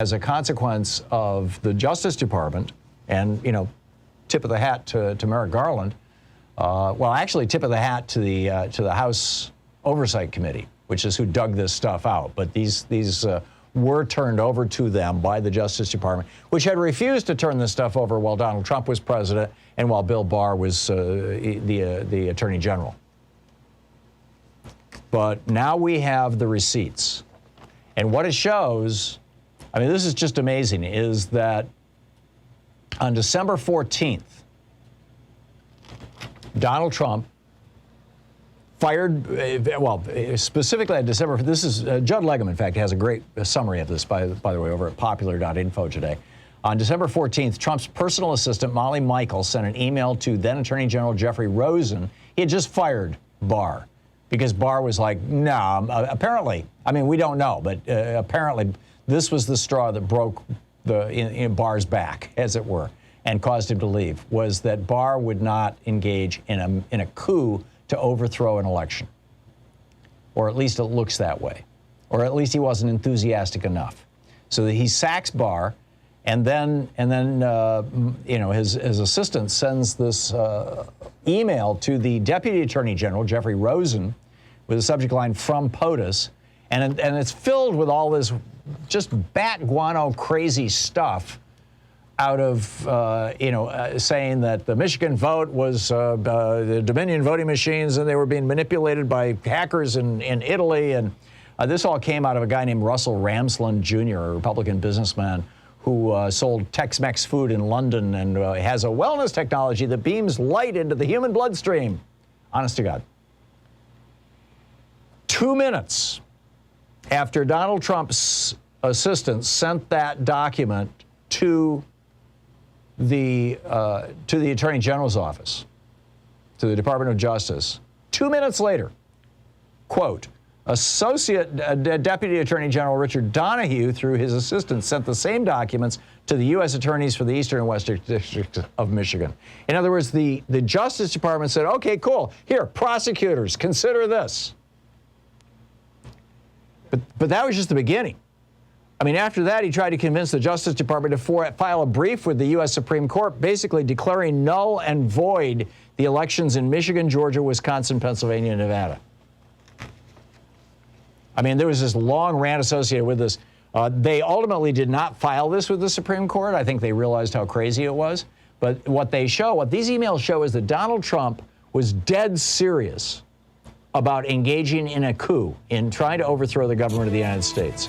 as a consequence of the Justice Department and, tip of the hat to Merrick Garland. Well, actually, tip of the hat to the House Oversight Committee, which is who dug this stuff out. But these were turned over to them by the Justice Department, which had refused to turn this stuff over while Donald Trump was president and while Bill Barr was the Attorney General. But now we have the receipts. And what it shows, I mean, this is just amazing, is that on December 14th, Donald Trump fired, specifically on December, this is Judd Legum, in fact, has a great summary of this, by the way, over at popular.info today. On December 14th, Trump's personal assistant, Molly Michael, sent an email to then Attorney General Jeffrey Rosen. He had just fired Barr because Barr was like, no, apparently, I mean, we don't know, but apparently this was the straw that broke in Barr's back, as it were, and caused him to leave, was that Barr would not engage in a coup to overthrow an election. Or at least it looks that way. Or at least he wasn't enthusiastic enough. So that he sacks Barr, and then his assistant sends this email to the Deputy Attorney General, Jeffrey Rosen, with a subject line, "From POTUS," and it's filled with all this just bat guano crazy stuff out of, saying that the Michigan vote was the Dominion voting machines and they were being manipulated by hackers in Italy. And this all came out of a guy named Russell Ramsland Jr., a Republican businessman who sold Tex-Mex food in London and has a wellness technology that beams light into the human bloodstream. Honest to God. 2 minutes after Donald Trump's assistant sent that document to the Attorney General's office, to the Department of Justice, 2 minutes later, quote, Associate Deputy Attorney General Richard Donahue, through his assistant, sent the same documents to the U.S. attorneys for the Eastern and Western Districts of Michigan. In other words, the Justice Department said, okay, cool, here, prosecutors, consider this. But that was just the beginning. I mean, after that, he tried to convince the Justice Department to file a brief with the U.S. Supreme Court, basically declaring null and void the elections in Michigan, Georgia, Wisconsin, Pennsylvania, and Nevada. I mean, there was this long rant associated with this. They ultimately did not file this with the Supreme Court. I think they realized how crazy it was. But what these emails show is that Donald Trump was dead serious about engaging in a coup, in trying to overthrow the government of the United States.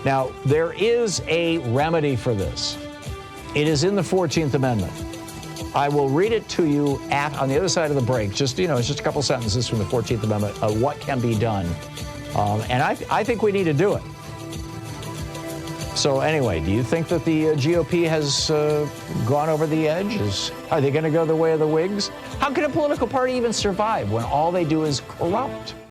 Now, there is a remedy for this. It is in the 14th Amendment. I will read it to you on the other side of the break. Just, it's just a couple sentences from the 14th Amendment of what can be done. And I think we need to do it. So anyway, do you think that the GOP has gone over the edge? Are they going to go the way of the Whigs? How can a political party even survive when all they do is corrupt?